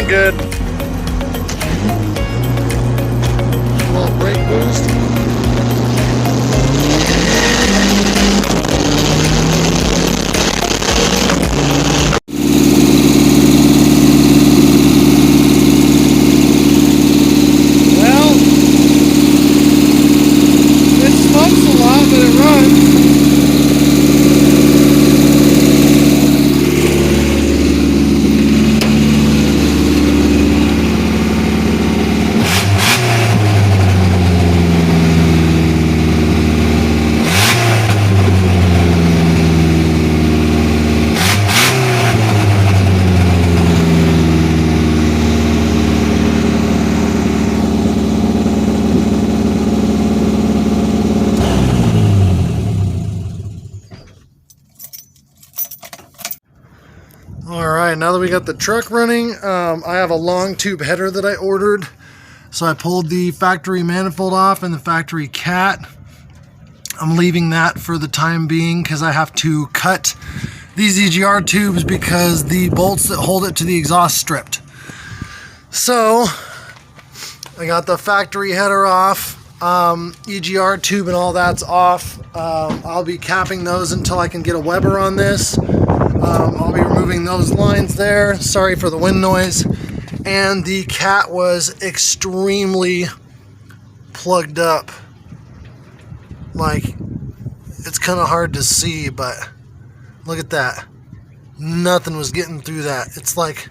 ain't good. Little brake boost. Well, it smokes a lot, but it runs. Alright, now that we got the truck running, I have a long tube header that I ordered. So I pulled the factory manifold off and the factory cat. I'm leaving that for the time being because I have to cut these EGR tubes because the bolts that hold it to the exhaust stripped. So I got the factory header off, EGR tube and all that's off. I'll be capping those until I can get a Weber on this. I'll be removing those lines there. Sorry for the wind noise. And the cat was extremely plugged up. Like, it's kind of hard to see, but look at that. Nothing was getting through that. It's like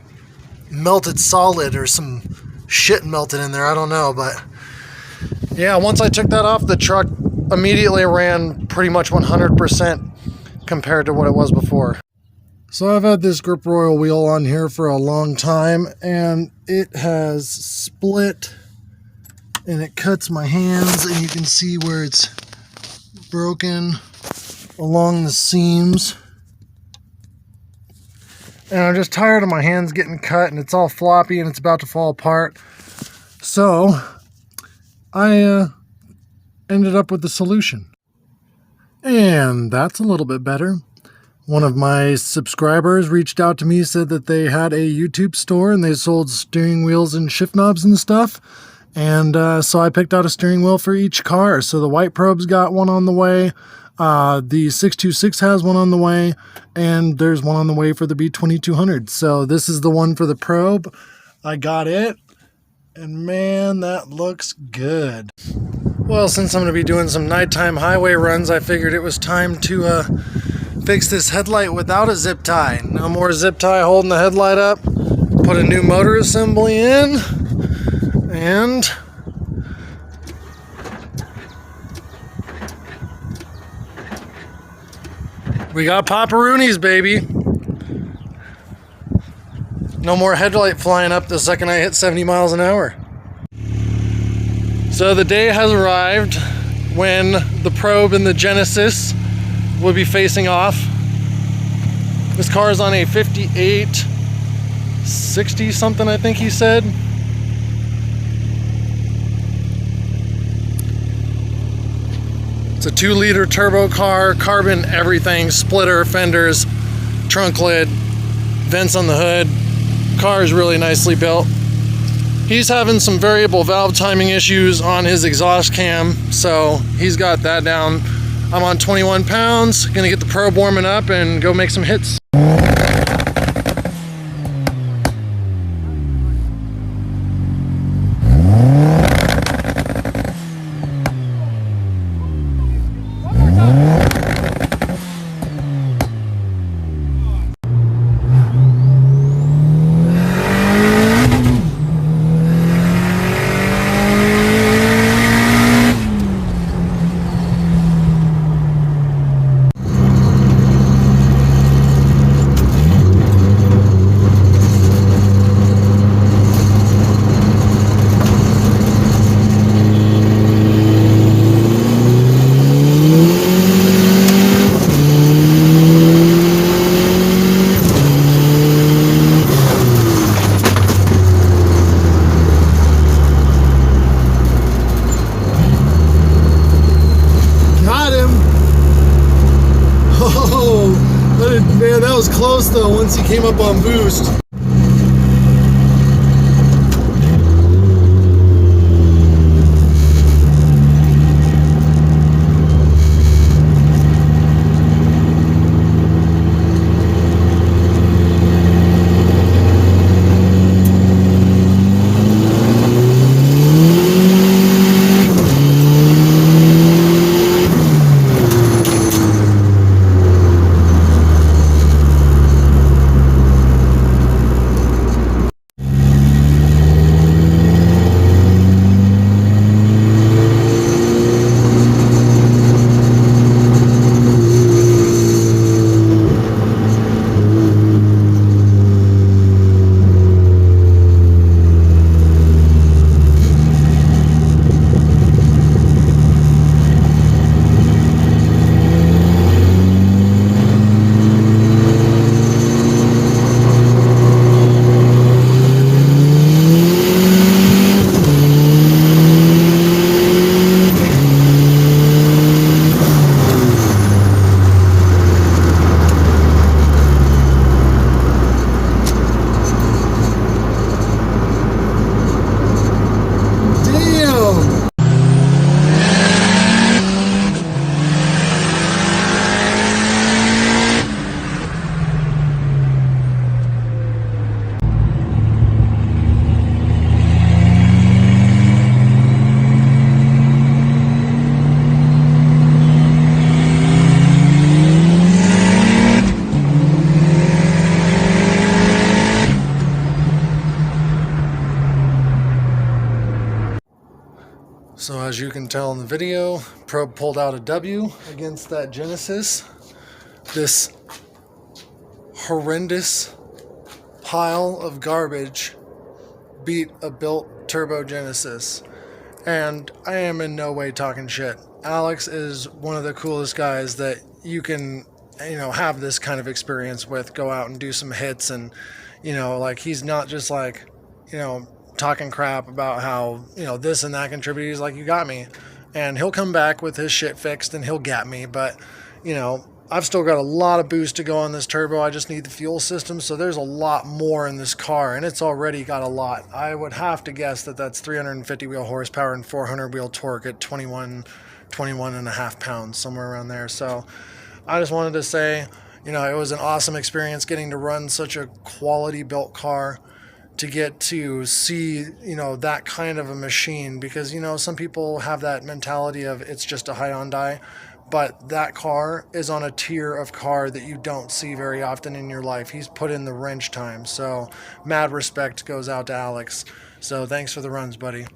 melted solid or some shit melted in there. I don't know, but yeah, once I took that off, the truck immediately ran pretty much 100% compared to what it was before. So I've had this grip royal wheel on here for a long time, and it has split and it cuts my hands, and you can see where it's broken along the seams. And I'm just tired of my hands getting cut, and it's all floppy and it's about to fall apart. So I ended up with the solution. And that's a little bit better. One of my subscribers reached out to me, said that they had a YouTube store and they sold steering wheels and shift knobs and stuff. And so I picked out a steering wheel for each car. So the White Probe's got one on the way. The 626 has one on the way. And there's one on the way for the B2200. So this is the one for the Probe. I got it. And man, that looks good. Well, since I'm going to be doing some nighttime highway runs, I figured it was time to fix this headlight without a zip tie. No more zip tie holding the headlight up. Put a new motor assembly in. And we got Paparoonies, baby. No more headlight flying up the second I hit 70 miles an hour. So the day has arrived when the Probe and the Genesis will be facing off. This car is on a 5860 something, I think he said. It's a 2-liter turbo car, carbon everything, splitter, fenders, trunk lid, vents on the hood. Car is really nicely built. He's having some variable valve timing issues on his exhaust cam, so he's got that down. I'm on 21 pounds, gonna get the Probe warming up and go make some hits. Man, that was close though once he came up on boost. As you can tell in the video, Probe pulled out a W against that Genesis. This horrendous pile of garbage beat a built turbo Genesis. And I am in no way talking shit. Alex is one of the coolest guys that you can, have this kind of experience with, go out and do some hits, and, like, he's not just like, talking crap about how, this and that contributed. He's like, you got me. And he'll come back with his shit fixed and he'll get me. But, I've still got a lot of boost to go on this turbo. I just need the fuel system. So there's a lot more in this car, and it's already got a lot. I would have to guess that that's 350 wheel horsepower and 400 wheel torque at 21 and a half pounds, somewhere around there. So I just wanted to say, it was an awesome experience getting to run such a quality built car, to get to see, that kind of a machine, because, some people have that mentality of it's just a Hyundai, but that car is on a tier of car that you don't see very often in your life. He's put in the wrench time. So mad respect goes out to Alex. So thanks for the runs, buddy.